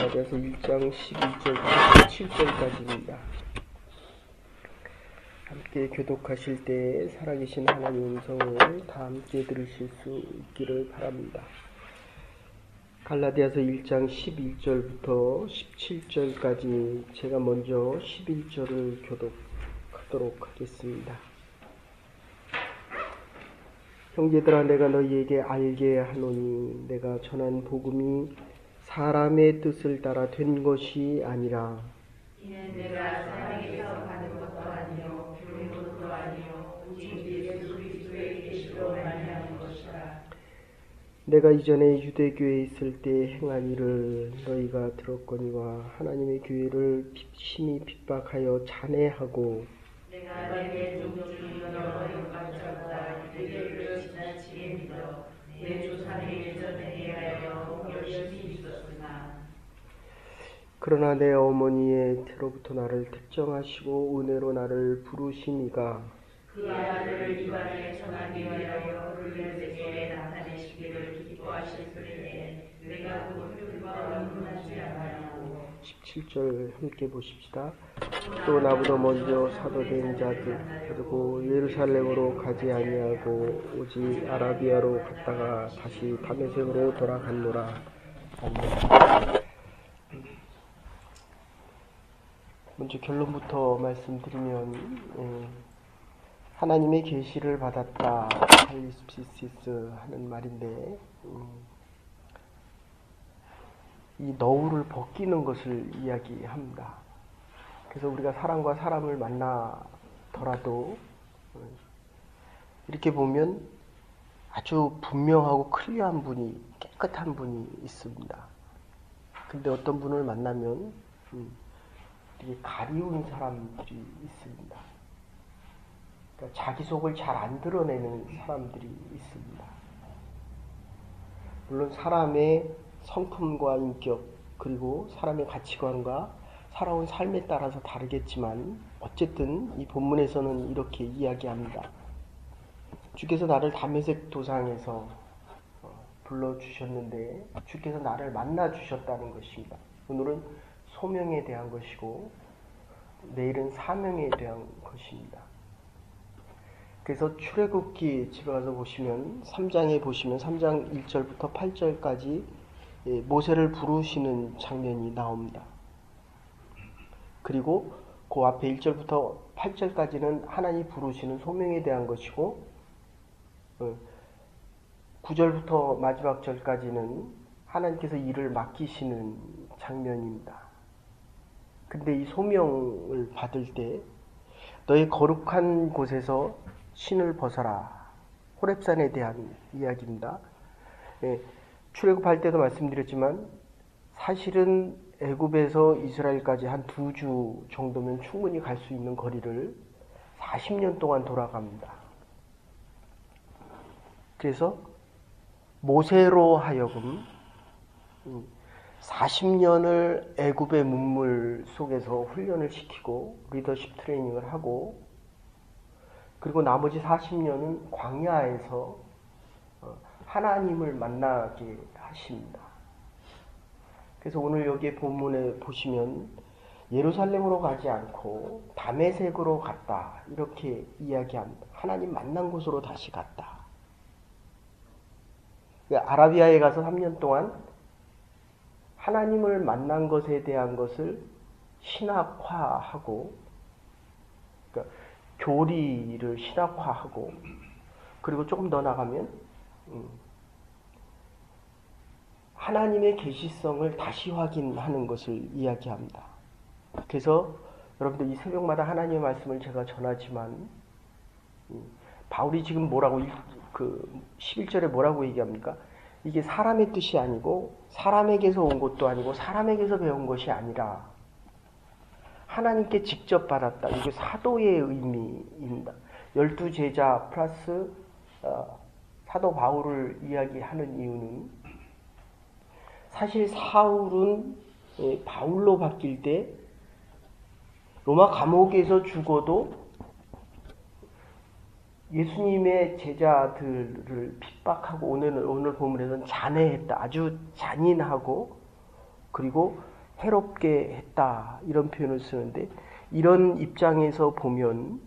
갈라디아서 1장 11절 17절까지입니다. 함께 교독하실 때 살아계신 하나님 음성을 다 함께 들으실 수 있기를 바랍니다. 갈라디아서 1장 11절부터 17절까지 제가 먼저 11절을 교독하도록 하겠습니다. 형제들아, 내가 너희에게 알게 하노니 내가 전한 복음이 사람의 뜻을 따라 된 것이 아니라 이는 내가 사람에게서 받은 것도 아니요 배운 것도 아니요 오직 예수 그리스도의 계시로 말미암은 것이라. 내가 이전에 유대교에 있을 때 행한 일을 너희가 들었거니와 하나님의 교회를 심히 핍박하여 잔해하고 내가 내 종족 중 여러 가졌다. 유대교를 지나치게 믿어 내 조상의 예전에 대하여 열심히 있었으나 그러나 내 어머니의 태로부터 나를 택정하시고 은혜로 나를 부르시니가 그 아들을 이방에 전하기 위하여 그들에게 나타내시기를 기뻐하셨으니 내가 그 율법과 흥분하지 않았고. 17절 함께 보십시다. 또 나보다 먼저 사도된 자들 그리고 예루살렘으로 가지 아니하고 오직 아라비아로 갔다가 다시 다메섹으로 돌아갔노라. 먼저 결론부터 말씀드리면 하나님의 계시를 받았다 할리스피시스 하는 말인데 이 너울을 벗기는 것을 이야기합니다. 그래서 우리가 사람과 사람을 만나더라도 이렇게 보면 아주 분명하고 클리어한 분이, 깨끗한 분이 있습니다. 근데 어떤 분을 만나면 되게 가리운 사람들이 있습니다. 그러니까 자기 속을 잘 안 드러내는 사람들이 있습니다. 물론 사람의 성품과 인격 그리고 사람의 가치관과 살아온 삶에 따라서 다르겠지만 어쨌든 이 본문에서는 이렇게 이야기합니다. 주께서 나를 다메섹 도상에서 불러주셨는데 주께서 나를 만나주셨다는 것입니다. 오늘은 소명에 대한 것이고 내일은 사명에 대한 것입니다. 그래서 출애굽기 집에 가서 보시면 3장에 보시면 3장 1절부터 8절까지 모세를 부르시는 장면이 나옵니다. 그리고 그 앞에 1절부터 8절까지는 하나님이 부르시는 소명에 대한 것이고 9절부터 마지막 절까지는 하나님께서 일을 맡기시는 장면입니다. 근데 이 소명을 받을 때 너의 거룩한 곳에서 신을 벗어라. 호렙산에 대한 이야기입니다. 출애굽할 때도 말씀드렸지만 사실은 애굽에서 이스라엘까지 한 2주 정도면 충분히 갈 수 있는 거리를 40년 동안 돌아갑니다. 그래서 모세로 하여금 40년을 애굽의 문물 속에서 훈련을 시키고 리더십 트레이닝을 하고 그리고 나머지 40년은 광야에서 하나님을 만나게 하십니다. 그래서 오늘 여기 본문에 보시면 예루살렘으로 가지 않고 다메섹으로 갔다 이렇게 이야기합니다. 하나님 만난 곳으로 다시 갔다. 아라비아에 가서 3년 동안 하나님을 만난 것에 대한 것을 신학화하고 그러니까 교리를 신학화하고 그리고 조금 더 나가면 하나님의 계시성을 다시 확인하는 것을 이야기합니다. 그래서 여러분들 이 새벽마다 하나님의 말씀을 제가 전하지만 바울이 지금 뭐라고 11절에 뭐라고 얘기합니까? 이게 사람의 뜻이 아니고 사람에게서 온 것도 아니고 사람에게서 배운 것이 아니라 하나님께 직접 받았다. 이게 사도의 의미입니다. 12제자 플러스 사도 바울을 이야기하는 이유는 사실 사울은 바울로 바뀔 때 로마 감옥에서 죽어도 예수님의 제자들을 핍박하고 오늘 본문에서는 잔해했다. 아주 잔인하고 그리고 해롭게 했다 이런 표현을 쓰는데 이런 입장에서 보면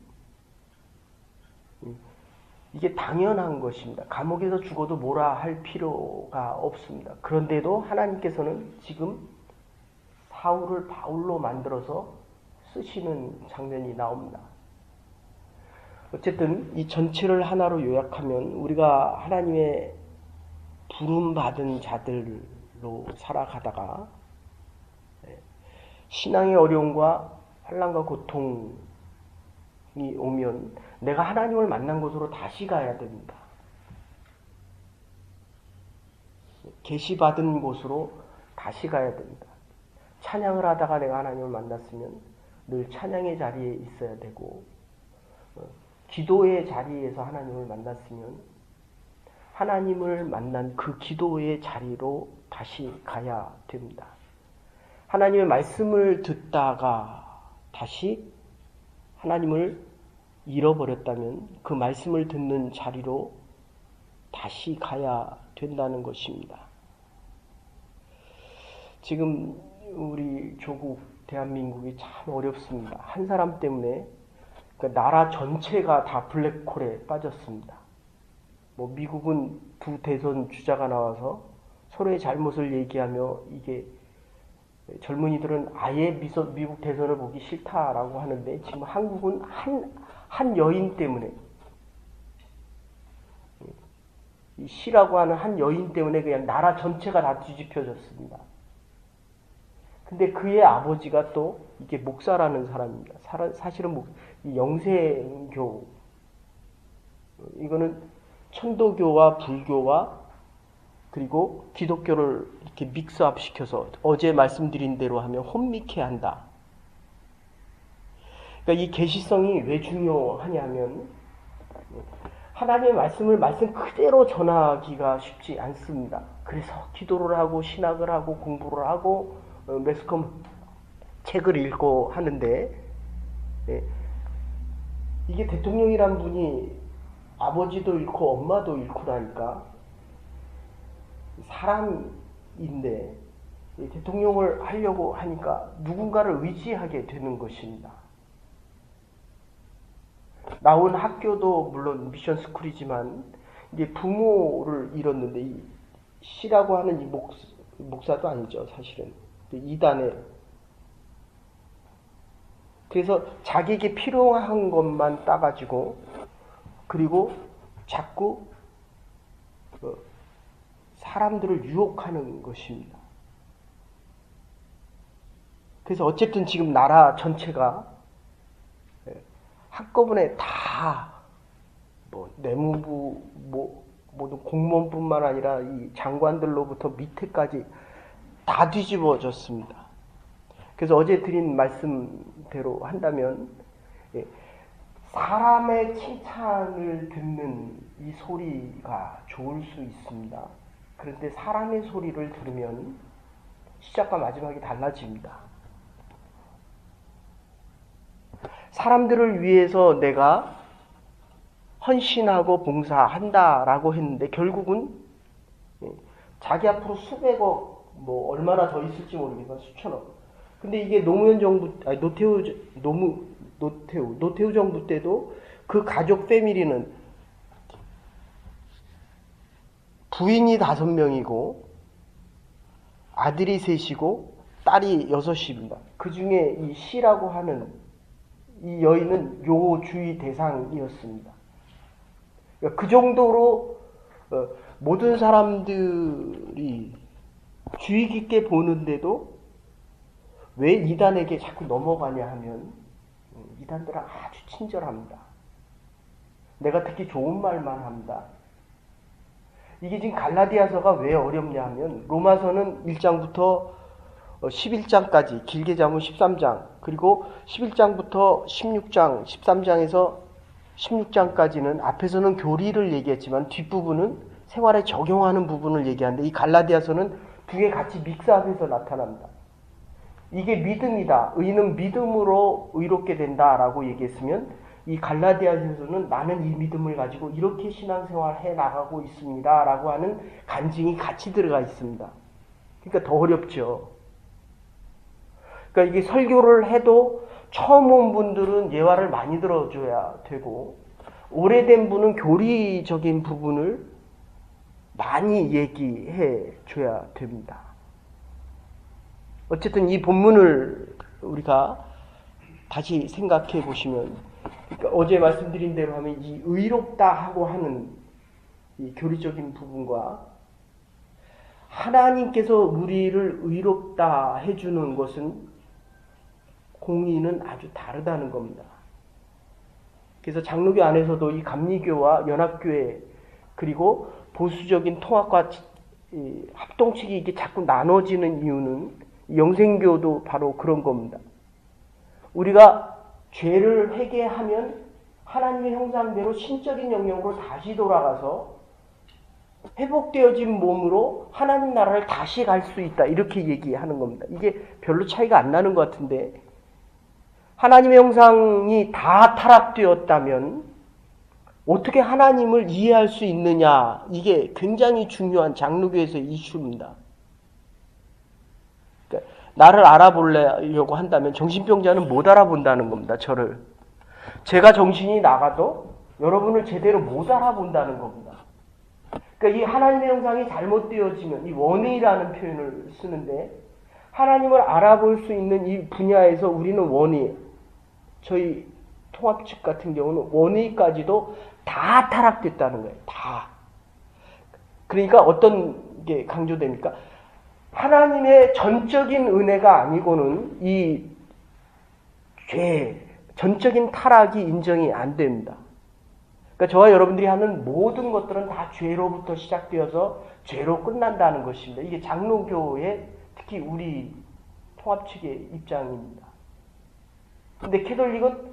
이게 당연한 것입니다. 감옥에서 죽어도 뭐라 할 필요가 없습니다. 그런데도 하나님께서는 지금 사울을 바울로 만들어서 쓰시는 장면이 나옵니다. 어쨌든 이 전체를 하나로 요약하면 우리가 하나님의 부름받은 자들로 살아가다가 신앙의 어려움과 환난과 고통이 오면 내가 하나님을 만난 곳으로 다시 가야 됩니다. 계시받은 곳으로 다시 가야 됩니다. 찬양을 하다가 내가 하나님을 만났으면 늘 찬양의 자리에 있어야 되고 기도의 자리에서 하나님을 만났으면 하나님을 만난 그 기도의 자리로 다시 가야 됩니다. 하나님의 말씀을 듣다가 다시 하나님을 잃어버렸다면 그 말씀을 듣는 자리로 다시 가야 된다는 것입니다. 지금 우리 조국 대한민국이 참 어렵습니다. 한 사람 때문에 그러니까 나라 전체가 다 블랙홀에 빠졌습니다. 뭐 미국은 두 대선 주자가 나와서 서로의 잘못을 얘기하며 이게 젊은이들은 아예 미국 대선을 보기 싫다라고 하는데 지금 한국은 한 여인 때문에 이 시라고 하는 한 여인 때문에 그냥 나라 전체가 다 뒤집혀졌습니다. 근데 그의 아버지가 또 이게 목사라는 사람입니다. 사실은 이 영생교 이거는 천도교와 불교와 그리고 기독교를 이렇게 믹스업 시켜서 어제 말씀드린 대로 하면 혼미케 한다. 그러니까 이 계시성이 왜 중요하냐면 하나님의 말씀 그대로 전하기가 쉽지 않습니다. 그래서 기도를 하고 신학을 하고 공부를 하고 매스컴 책을 읽고 하는데 이게 대통령이란 분이 아버지도 잃고 엄마도 잃고라니까 사람인데 대통령을 하려고 하니까 누군가를 의지하게 되는 것입니다. 나온 학교도 물론 미션 스쿨이지만 이제 부모를 잃었는데 이 시라고 하는 이 목사도 아니죠, 사실은. 이단에 그래서 자기에게 필요한 것만 따가지고 그리고 자꾸 사람들을 유혹하는 것입니다. 그래서 어쨌든 지금 나라 전체가 한꺼번에 다 내무부 모든 공무원뿐만 아니라 이 장관들로부터 밑에까지 다 뒤집어졌습니다. 그래서 어제 드린 말씀대로 한다면 사람의 칭찬을 듣는 이 소리가 좋을 수 있습니다. 그런데 사람의 소리를 들으면 시작과 마지막이 달라집니다. 사람들을 위해서 내가 헌신하고 봉사한다라고 했는데 결국은 자기 앞으로 수백억 얼마나 더 있을지 모르겠지만 수천억. 근데 이게 노무현 정부 노태우 정부 때도 그 가족 패밀리는 부인이 5명이고 아들이 3이고 딸이 6입니다. 그 중에 이 시라고 하는 이 여인은 요주의 대상이었습니다. 그러니까 그 정도로 모든 사람들이 주의 깊게 보는데도 왜 이단에게 자꾸 넘어가냐 하면 이단들은 아주 친절합니다. 내가 특히 좋은 말만 합니다. 이게 지금 갈라디아서가 왜 어렵냐 하면 로마서는 1장부터 11장까지 길게 잡으면 13장 그리고 11장부터 16장 13장에서 16장까지는 앞에서는 교리를 얘기했지만 뒷부분은 생활에 적용하는 부분을 얘기하는데 이 갈라디아서는 두 개 같이 믹스업해서 나타납니다. 이게 믿음이다. 의는 믿음으로 의롭게 된다라고 얘기했으면 이 갈라디아서는 나는 이 믿음을 가지고 이렇게 신앙생활 해 나가고 있습니다 라고 하는 간증이 같이 들어가 있습니다. 그러니까 더 어렵죠. 그러니까 이게 설교를 해도 처음 온 분들은 예화를 많이 들어줘야 되고, 오래된 분은 교리적인 부분을 많이 얘기해 줘야 됩니다. 어쨌든 이 본문을 우리가 다시 생각해 보시면, 그러니까 어제 말씀드린 대로 하면 이 의롭다 하고 하는 이 교리적인 부분과 하나님께서 우리를 의롭다 해주는 것은 공의는 아주 다르다는 겁니다. 그래서 장로교 안에서도 이 감리교와 연합교회 그리고 보수적인 통합과 합동측이 이게 자꾸 나눠지는 이유는 영생교도 바로 그런 겁니다. 우리가 죄를 회개하면 하나님의 형상대로 신적인 영역으로 다시 돌아가서 회복되어진 몸으로 하나님 나라를 다시 갈 수 있다. 이렇게 얘기하는 겁니다. 이게 별로 차이가 안 나는 것 같은데, 하나님의 형상이 다 타락되었다면 어떻게 하나님을 이해할 수 있느냐. 이게 굉장히 중요한 장로교에서의 이슈입니다. 그러니까 나를 알아보려고 한다면 정신병자는 못 알아본다는 겁니다. 저를. 제가 정신이 나가도 여러분을 제대로 못 알아본다는 겁니다. 그러니까 이 하나님의 형상이 잘못되어지면, 이 원의라는 표현을 쓰는데, 하나님을 알아볼 수 있는 이 분야에서 우리는 원의, 저희 통합측 같은 경우는 원의까지도 다 타락됐다는 거예요. 다. 그러니까 어떤 게 강조됩니까? 하나님의 전적인 은혜가 아니고는 이 죄, 전적인 타락이 인정이 안 됩니다. 그러니까 저와 여러분들이 하는 모든 것들은 다 죄로부터 시작되어서 죄로 끝난다는 것입니다. 이게 장로교의 특히 우리 통합 측의 입장입니다. 근데 캐톨릭은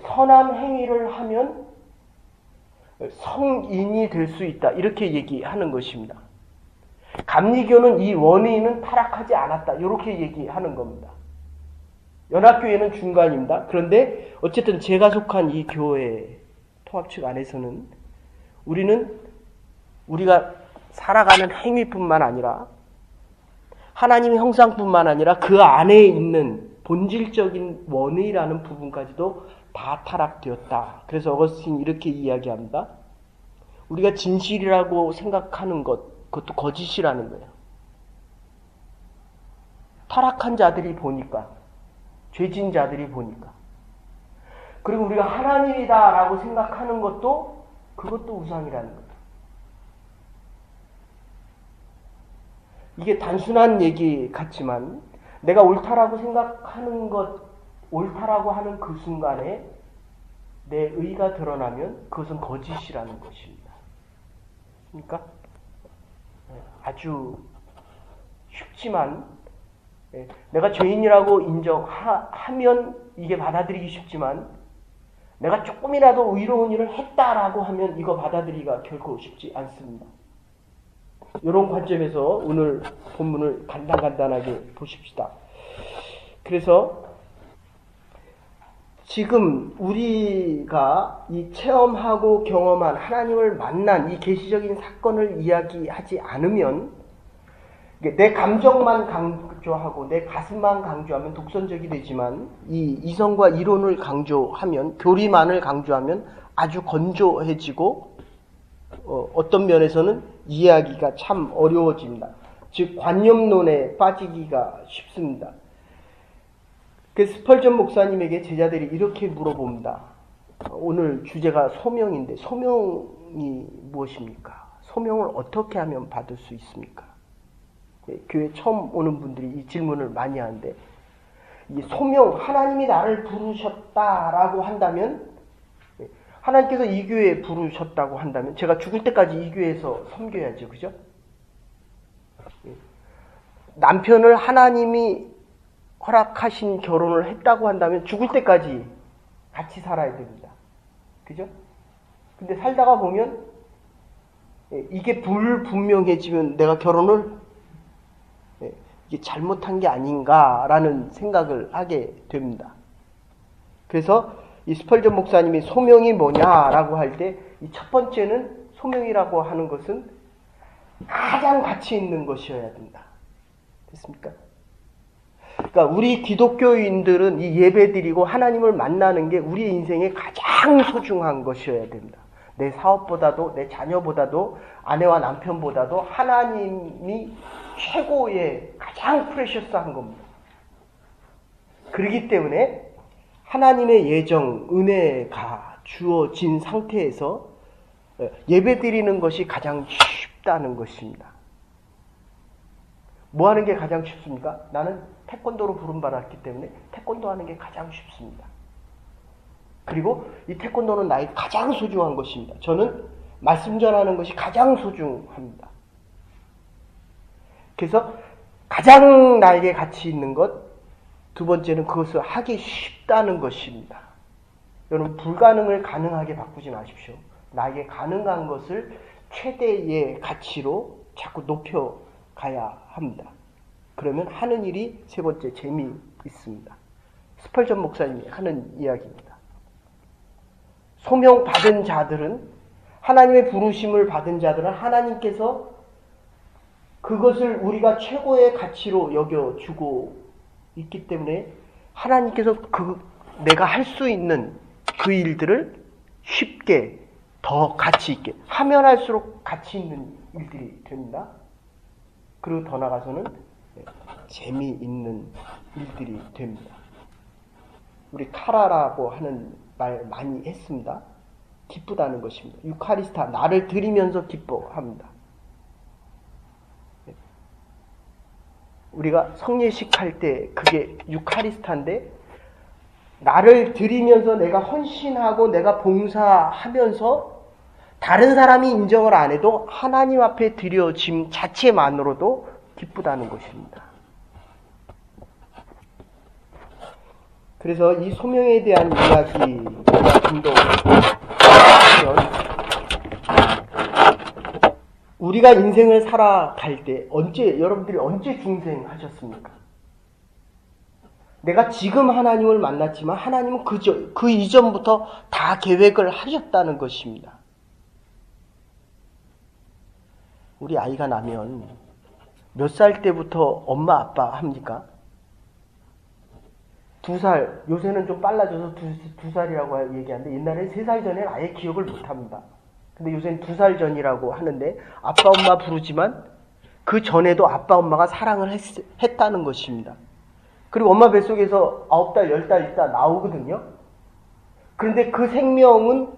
선한 행위를 하면 성인이 될 수 있다. 이렇게 얘기하는 것입니다. 감리교는 이 원의는 타락하지 않았다. 이렇게 얘기하는 겁니다. 연합교회는 중간입니다. 그런데 어쨌든 제가 속한 이 교회 통합측 안에서는 우리는 우리가 살아가는 행위뿐만 아니라 하나님의 형상뿐만 아니라 그 안에 있는 본질적인 원의라는 부분까지도 다 타락되었다. 그래서 어거스틴이 이렇게 이야기합니다. 우리가 진실이라고 생각하는 것, 그것도 거짓이라는 거예요. 타락한 자들이 보니까, 죄진 자들이 보니까. 그리고 우리가 하나님이다라고 생각하는 것도 그것도 우상이라는 거예요. 이게 단순한 얘기 같지만 내가 옳다라고 생각하는 것, 옳다라고 하는 그 순간에 내 의가 드러나면 그것은 거짓이라는 것입니다. 그러니까 아주 쉽지만 내가 죄인이라고 인정하면 이게 받아들이기 쉽지만 내가 조금이라도 의로운 일을 했다라고 하면 이거 받아들이기가 결코 쉽지 않습니다. 이런 관점에서 오늘 본문을 간단하게 보십시다. 그래서 지금 우리가 이 체험하고 경험한 하나님을 만난 이 계시적인 사건을 이야기하지 않으면 내 감정만 강조하고 내 가슴만 강조하면 독선적이 되지만 이 이성과 이론을 강조하면, 교리만을 강조하면 아주 건조해지고 어떤 면에서는 이해하기가 참 어려워집니다. 즉 관념론에 빠지기가 쉽습니다. 그래서 스펄전 목사님에게 제자들이 이렇게 물어봅니다. 오늘 주제가 소명인데 소명이 무엇입니까? 소명을 어떻게 하면 받을 수 있습니까? 교회 처음 오는 분들이 이 질문을 많이 하는데, 이 소명, 하나님이 나를 부르셨다라고 한다면, 하나님께서 이 교회에 부르셨다고 한다면 제가 죽을 때까지 이 교회에서 섬겨야죠. 그죠? 남편을 하나님이 허락하신 결혼을 했다고 한다면 죽을 때까지 같이 살아야 됩니다. 그죠? 근데 살다가 보면 이게 불분명해지면 내가 결혼을 이게 잘못한 게 아닌가라는 생각을 하게 됩니다. 그래서 이 스펄전 목사님이 소명이 뭐냐라고 할 때 이 첫 번째는 소명이라고 하는 것은 가장 가치 있는 것이어야 된다. 됐습니까? 그러니까 우리 기독교인들은 이 예배드리고 하나님을 만나는 게 우리 인생의 가장 소중한 것이어야 됩니다. 내 사업보다도 내 자녀보다도 아내와 남편보다도 하나님이 최고의 가장 프레셔스한 겁니다. 그렇기 때문에 하나님의 예정, 은혜가 주어진 상태에서 예배드리는 것이 가장 쉽다는 것입니다. 뭐 하는 게 가장 쉽습니까? 나는 태권도로 부름받았기 때문에 태권도 하는 게 가장 쉽습니다. 그리고 이 태권도는 나에게 가장 소중한 것입니다. 저는 말씀 전하는 것이 가장 소중합니다. 그래서 가장 나에게 가치 있는 것, 두 번째는 그것을 하기 쉽다는 것입니다. 여러분, 불가능을 가능하게 바꾸지 마십시오. 나에게 가능한 것을 최대의 가치로 자꾸 높여가야 합니다. 그러면 하는 일이 세 번째 재미있습니다. 스펄전 목사님이 하는 이야기입니다. 소명 받은 자들은, 하나님의 부르심을 받은 자들은 하나님께서 그것을 우리가 최고의 가치로 여겨주고 있기 때문에 하나님께서 내가 할 수 있는 그 일들을 쉽게 더 가치 있게 하면 할수록 가치 있는 일들이 됩니다. 그리고 더 나아가서는 재미있는 일들이 됩니다. 우리 카라라고 하는 말 많이 했습니다. 기쁘다는 것입니다. 유카리스타, 나를 드리면서 기뻐합니다. 우리가 성례식 할 때 그게 유카리스타인데, 나를 드리면서 내가 헌신하고 내가 봉사하면서 다른 사람이 인정을 안 해도 하나님 앞에 드려짐 자체만으로도 기쁘다는 것입니다. 그래서 이 소명에 대한 이야기 좀 더 하면, 우리가 인생을 살아갈 때 여러분들이 언제 중생하셨습니까? 내가 지금 하나님을 만났지만 하나님은 그 이전부터 다 계획을 하셨다는 것입니다. 우리 아이가 나면 몇 살 때부터 엄마 아빠 합니까? 2살, 요새는 좀 빨라져서 2살이라고 얘기하는데 옛날에 3살 전에는 아예 기억을 못합니다. 근데 요새는 2살 전이라고 하는데 아빠 엄마 부르지만 그 전에도 아빠 엄마가 사랑을 했다는 것입니다. 그리고 엄마 뱃속에서 9달, 10달 있다 나오거든요. 그런데 그 생명은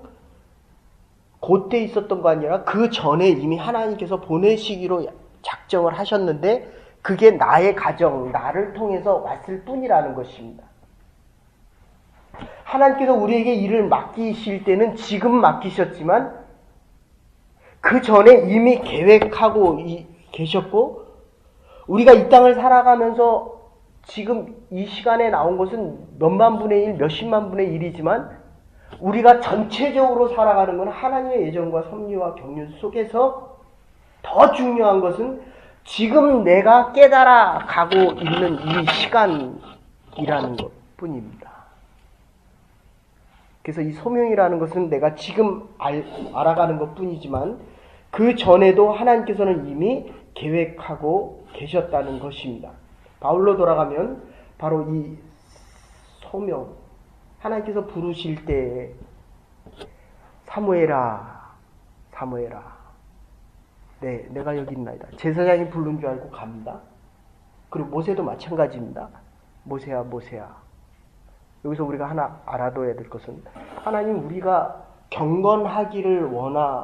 그때 있었던 거 아니라 그 전에 이미 하나님께서 보내시기로 작정을 하셨는데 그게 나의 가정, 나를 통해서 왔을 뿐이라는 것입니다. 하나님께서 우리에게 일을 맡기실 때는 지금 맡기셨지만 그 전에 이미 계획하고 계셨고, 우리가 이 땅을 살아가면서 지금 이 시간에 나온 것은 몇만 분의 일, 몇십만 분의 일이지만 우리가 전체적으로 살아가는 건 하나님의 예정과 섭리와 경륜 속에서 더 중요한 것은 지금 내가 깨달아 가고 있는 이 시간이라는 것 뿐입니다. 그래서 이 소명이라는 것은 내가 지금 알아가는 것 뿐이지만 그 전에도 하나님께서는 이미 계획하고 계셨다는 것입니다. 바울로 돌아가면 바로 이 소명, 하나님께서 부르실 때 사무엘아, 사무엘아, 네, 내가 여기 있나이다. 제사장이 부른 줄 알고 갑니다. 그리고 모세도 마찬가지입니다. 모세야, 모세야. 여기서 우리가 하나 알아둬야 될 것은 하나님 우리가 경건하기를 그러니까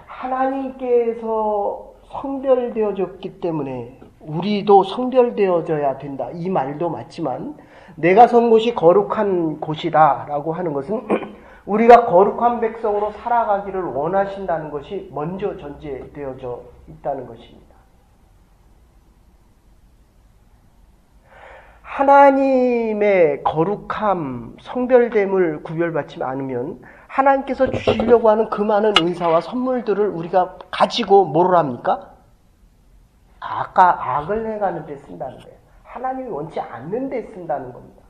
하나님께서 성별되어졌기 때문에 우리도 성별되어져야 된다. 이 말도 맞지만 내가 선 곳이 거룩한 곳이다 라고 하는 것은 우리가 거룩한 백성으로 살아가기를 원하신다는 것이 먼저 전제되어져 있다는 것입니다. 하나님의 거룩함, 성별됨을 구별받지 않으면 하나님께서 주시려고 하는 그 많은 은사와 선물들을 우리가 가지고 뭘 합니까? 악을 해가는 데 쓴다는 거예요. 하나님이 원치 않는 데 쓴다는 겁니다.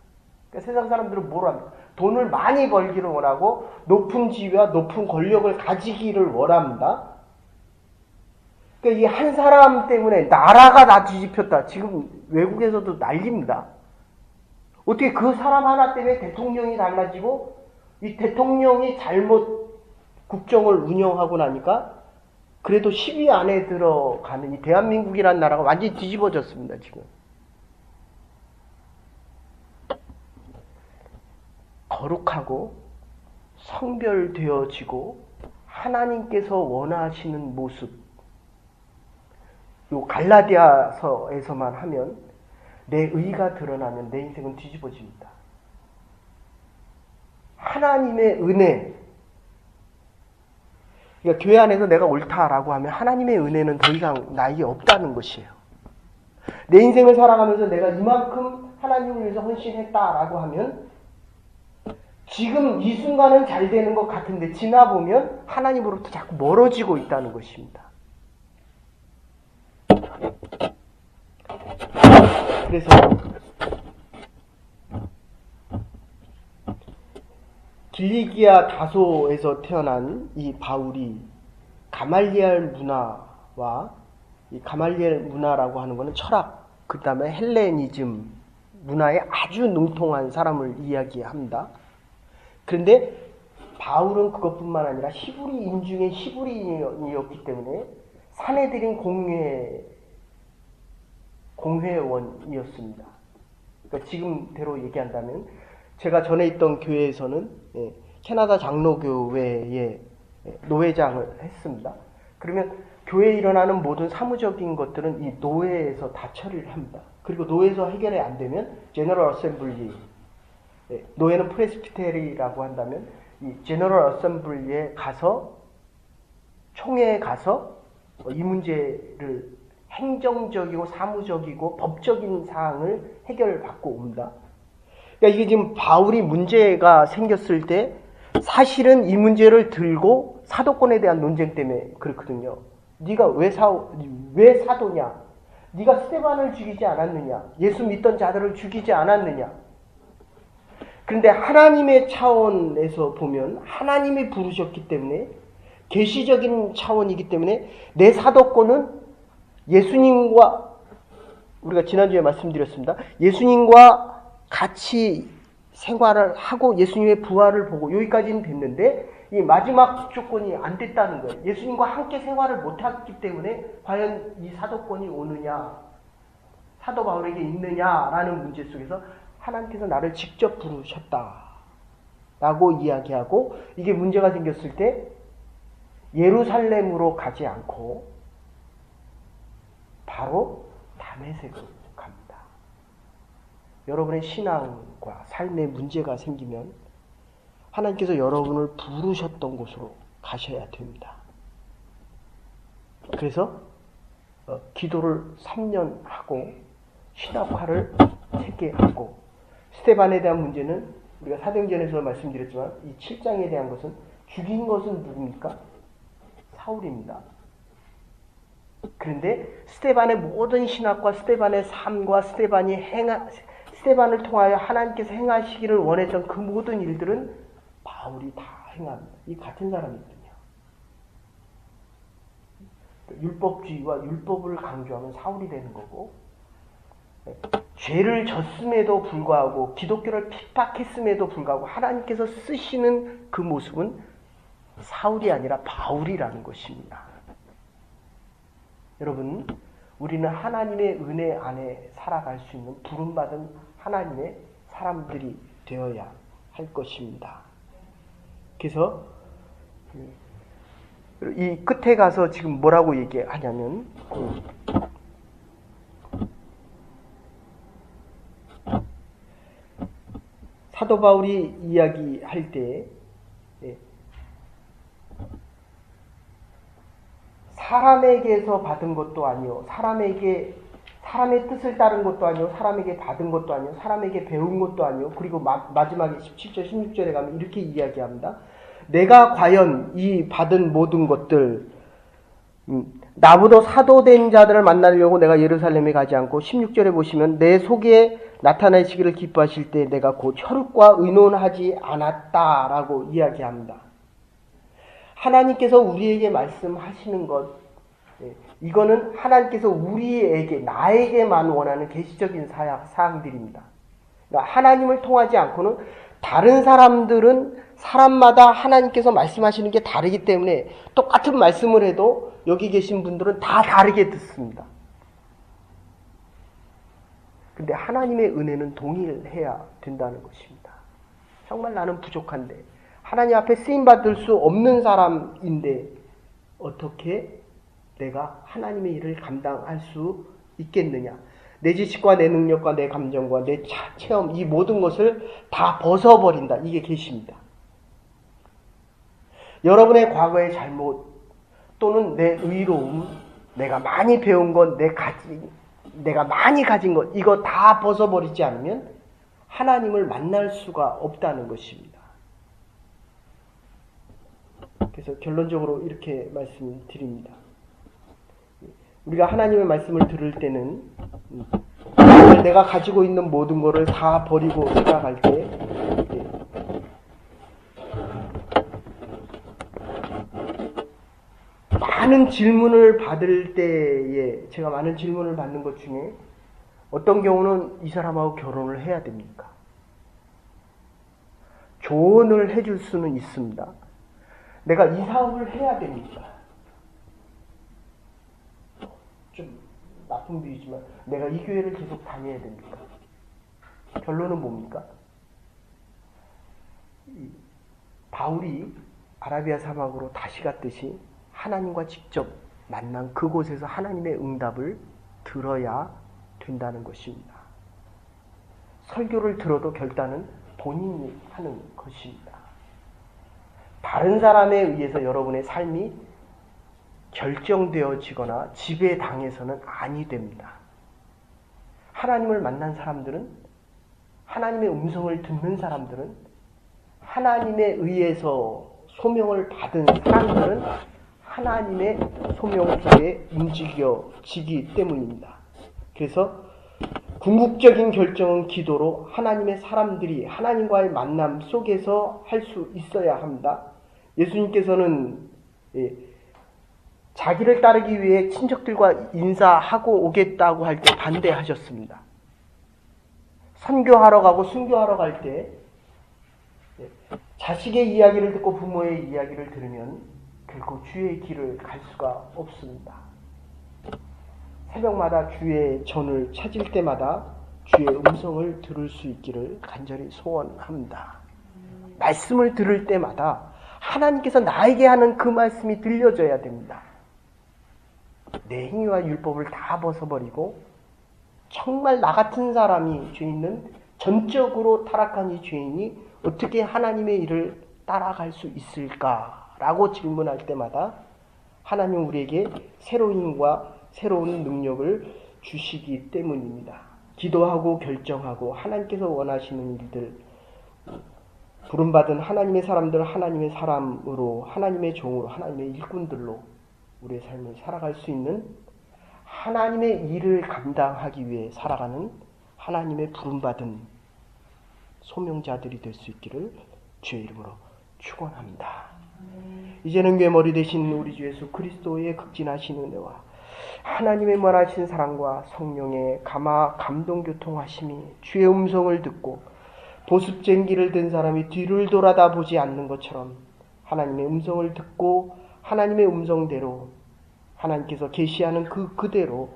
그러니까 세상 사람들은 뭘 합니까? 돈을 많이 벌기를 원하고 높은 지위와 높은 권력을 가지기를 원합니다. 그러니까 이 한 사람 때문에 나라가 다 뒤집혔다. 지금 외국에서도 난립니다. 어떻게 그 사람 하나 때문에 대통령이 달라지고 이 대통령이 잘못 국정을 운영하고 나니까 그래도 10위 안에 들어가는 이 대한민국이라는 나라가 완전히 뒤집어졌습니다. 지금. 거룩하고 성별되어지고 하나님께서 원하시는 모습, 요 갈라디아서에서만 하면 내 의가 드러나면 내 인생은 뒤집어집니다. 하나님의 은혜, 그러니까 교회 안에서 내가 옳다라고 하면 하나님의 은혜는 더 이상 나에게 없다는 것이에요. 내 인생을 살아가면서 내가 이만큼 하나님을 위해서 헌신했다라고 하면 지금 이 순간은 잘 되는 것 같은데 지나보면 하나님으로부터 자꾸 멀어지고 있다는 것입니다. 그래서 길리기아 다소에서 태어난 이 바울이 가말리엘 문화와 이 가말리엘 문화라고 하는 것은 철학, 그 다음에 헬레니즘 문화에 아주 능통한 사람을 이야기합니다. 그런데 바울은 그것뿐만 아니라 히브리인 중에 히브리인이었기 때문에 사내들인 공회원이었습니다. 그러니까 지금대로 얘기한다면 제가 전에 있던 교회에서는 캐나다 장로교회의 노회장을 했습니다. 그러면 교회에 일어나는 모든 사무적인 것들은 이 노회에서 다 처리를 합니다. 그리고 노회에서 해결이 안 되면 제너럴 어셈블리, 노회는 프레스피테리라고 한다면 이 제너럴 어셈블리에 가서 총회에 가서 이 문제를 행정적이고 사무적이고 법적인 사항을 해결받고 옵니다. 그러니까 이게 지금 바울이 문제가 생겼을 때 사실은 이 문제를 들고 사도권에 대한 논쟁 때문에 그렇거든요. 네가 왜 사도냐? 네가 스데반을 죽이지 않았느냐? 예수 믿던 자들을 죽이지 않았느냐? 그런데 하나님의 차원에서 보면 하나님이 부르셨기 때문에 계시적인 차원이기 때문에 내 사도권은 예수님과 우리가 지난주에 말씀드렸습니다. 예수님과 같이 생활을 하고 예수님의 부활을 보고 여기까지는 됐는데 이 마지막 조건이 안 됐다는 거예요. 예수님과 함께 생활을 못했기 때문에 과연 이 사도권이 오느냐, 사도 바울에게 있느냐라는 문제 속에서 하나님께서 나를 직접 부르셨다라고 이야기하고 이게 문제가 생겼을 때 예루살렘으로 가지 않고 바로 다메섹으로 갑니다. 여러분의 신앙과 삶에 문제가 생기면 하나님께서 여러분을 부르셨던 곳으로 가셔야 됩니다. 그래서 기도를 3년 하고 신학화를 3개 하고 스데반에 대한 문제는 우리가 사도행전에서 말씀드렸지만 이 7장에 대한 것은 죽인 것은 누굽니까? 사울입니다. 그런데 스데반의 모든 신학과 스데반의 삶과 스데반을 통하여 하나님께서 행하시기를 원했던 그 모든 일들은 바울이 다 행합니다. 이 같은 사람이거든요. 율법주의와 율법을 강조하면 사울이 되는 거고 죄를 졌음에도 불구하고 기독교를 핍박했음에도 불구하고 하나님께서 쓰시는 그 모습은 사울이 아니라 바울이라는 것입니다. 여러분, 우리는 하나님의 은혜 안에 살아갈 수 있는 부름받은 하나님의 사람들이 되어야 할 것입니다. 그래서 이 끝에 가서 지금 뭐라고 얘기하냐면 사도 바울이 이야기할 때 사람에게서 받은 것도 아니요, 사람의 뜻을 따른 것도 아니요, 사람에게 받은 것도 아니요, 사람에게 배운 것도 아니요. 그리고 마지막에 17절, 16절에 가면 이렇게 이야기합니다. 내가 과연 이 받은 모든 것들, 나보다 사도된 자들을 만나려고 내가 예루살렘에 가지 않고 16절에 보시면 내 속에 나타나시기를 기뻐하실 때 내가 곧 혈육과 의논하지 않았다라고 이야기합니다. 하나님께서 우리에게 말씀하시는 것, 이거는 하나님께서 우리에게, 나에게만 원하는 계시적인 사항들입니다. 그러니까 하나님을 통하지 않고는 다른 사람들은 사람마다 하나님께서 말씀하시는 게 다르기 때문에 똑같은 말씀을 해도 여기 계신 분들은 다 다르게 듣습니다. 근데 하나님의 은혜는 동일해야 된다는 것입니다. 정말 나는 부족한데 하나님 앞에 쓰임받을 수 없는 사람인데 어떻게 내가 하나님의 일을 감당할 수 있겠느냐. 내 지식과 내 능력과 내 감정과 내 체험, 이 모든 것을 다 벗어버린다. 이게 계시입니다. 여러분의 과거의 잘못 또는 내 의로움, 내가 많이 배운 것, 내가 많이 가진 것, 이거 다 벗어버리지 않으면 하나님을 만날 수가 없다는 것입니다. 그래서 결론적으로 이렇게 말씀드립니다. 우리가 하나님의 말씀을 들을 때는 내가 가지고 있는 모든 것을 다 버리고 살아갈 때 많은 질문을 받을 때에, 제가 많은 질문을 받는 것 중에 어떤 경우는 이 사람하고 결혼을 해야 됩니까? 조언을 해줄 수는 있습니다. 내가 이 사업을 해야 됩니까? 좀 나쁜 비유지만 내가 이 교회를 계속 다녀야 됩니까? 결론은 뭡니까? 바울이 아라비아 사막으로 다시 갔듯이 하나님과 직접 만난 그곳에서 하나님의 응답을 들어야 된다는 것입니다. 설교를 들어도 결단은 본인이 하는 것입니다. 다른 사람에 의해서 여러분의 삶이 결정되어지거나 지배당해서는 아니 됩니다. 하나님을 만난 사람들은, 하나님의 음성을 듣는 사람들은, 하나님에 의해서 소명을 받은 사람들은 하나님의 소명 속에 움직여지기 때문입니다. 그래서 궁극적인 결정은 기도로 하나님의 사람들이 하나님과의 만남 속에서 할 수 있어야 합니다. 예수님께서는 자기를 따르기 위해 친척들과 인사하고 오겠다고 할 때 반대하셨습니다. 선교하러 가고 순교하러 갈 때 자식의 이야기를 듣고 부모의 이야기를 들으면 결코 주의 길을 갈 수가 없습니다. 새벽마다 주의 전을 찾을 때마다 주의 음성을 들을 수 있기를 간절히 소원합니다. 말씀을 들을 때마다 하나님께서 나에게 하는 그 말씀이 들려져야 됩니다. 내 행위와 율법을 다 벗어버리고 정말 나 같은 사람이 죄인은, 전적으로 타락한 이 죄인이 어떻게 하나님의 일을 따라갈 수 있을까라고 질문할 때마다 하나님 우리에게 새로운 힘과 새로운 능력을 주시기 때문입니다. 기도하고 결정하고 하나님께서 원하시는 일들, 부름받은 하나님의 사람들, 하나님의 사람으로, 하나님의 종으로, 하나님의 일꾼들로 우리의 삶을 살아갈 수 있는, 하나님의 일을 감당하기 위해 살아가는 하나님의 부름받은 소명자들이 될 수 있기를 주의 이름으로 축원합니다. 이제는 괴머리 되신 우리 주 예수 그리스도의 극진하신 은혜와 하나님의 무한하신 사랑과 성령의 감동교통하심이, 주의 음성을 듣고 보습된 길을 든 사람이 뒤를 돌아다 보지 않는 것처럼 하나님의 음성을 듣고 하나님의 음성대로 하나님께서 계시하는 그대로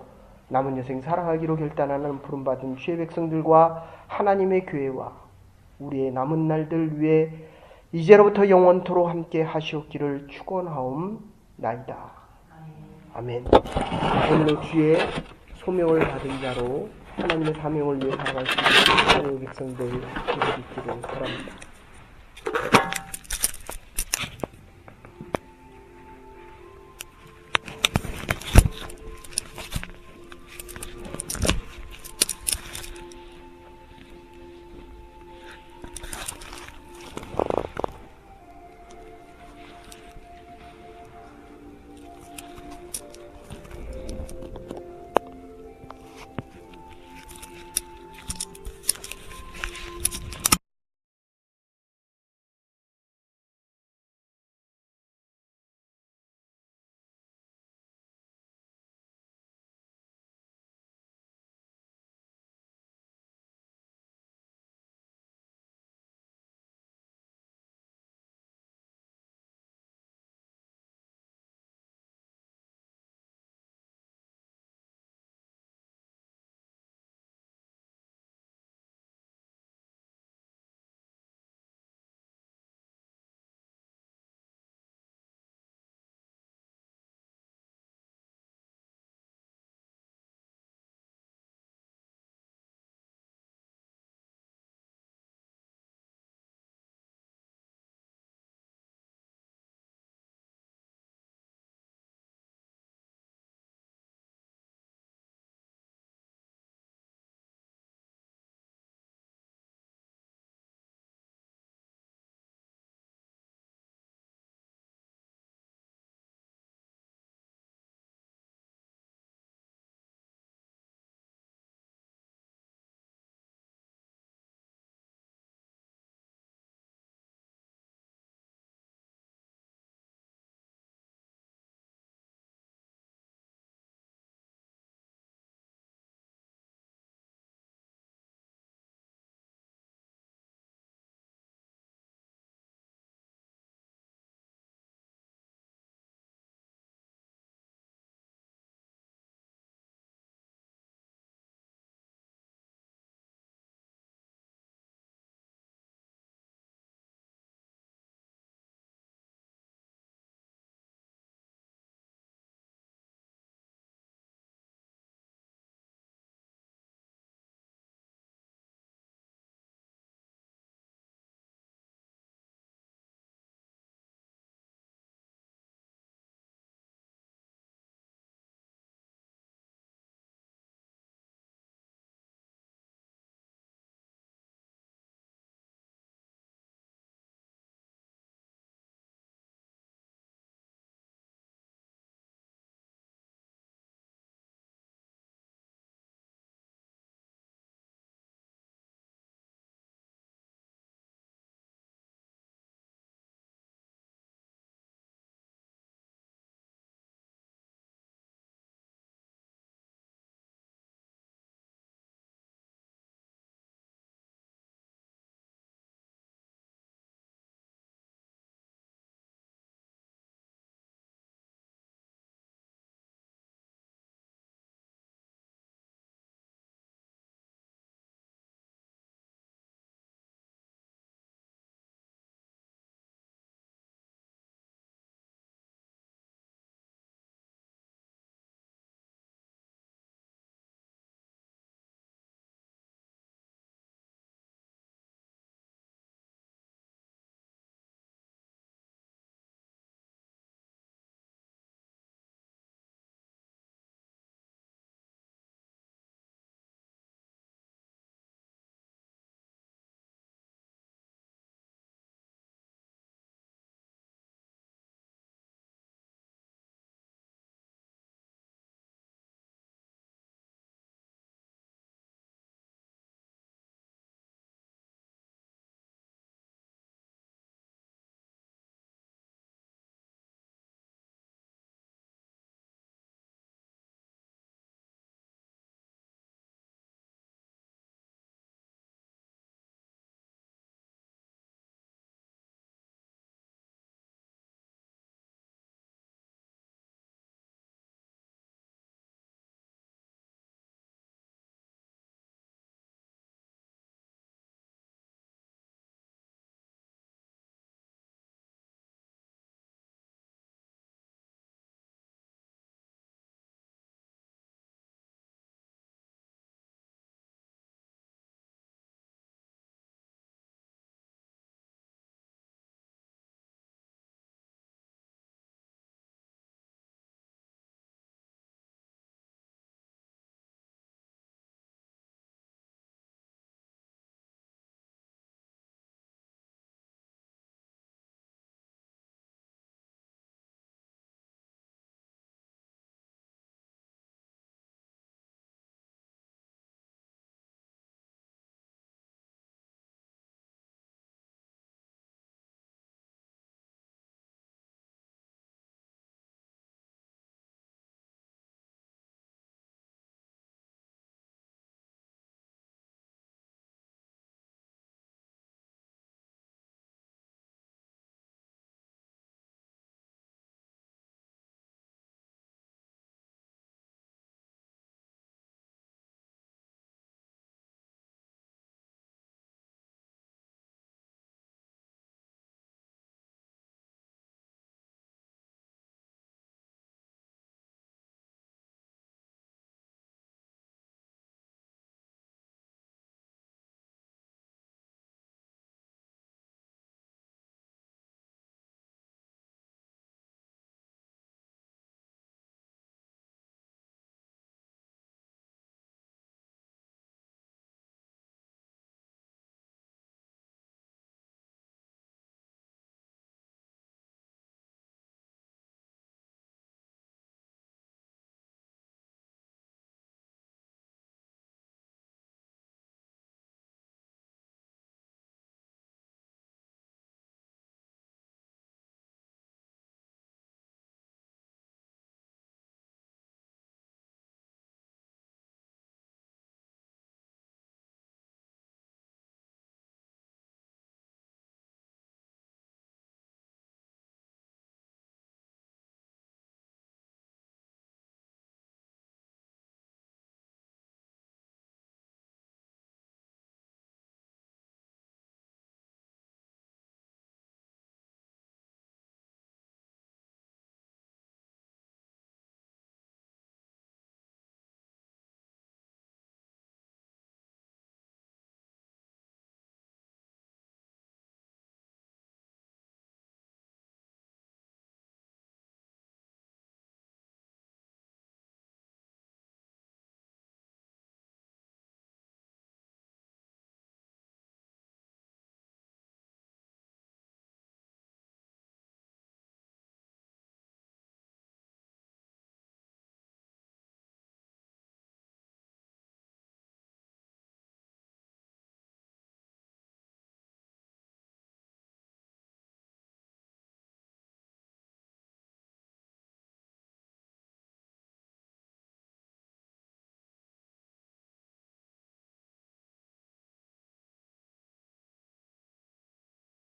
남은 여생 살아가기로 결단하는 부름받은 주의 백성들과 하나님의 교회와 우리의 남은 날들 위에 이제로부터 영원토록 함께 하시옵기를 축원하옵나이다. 아멘. 오늘도 주의 소명을 받은 자로 하나님의 사명을 위해 살아갈 수 있는 하나님의 백성들 되시기를 바랍니다.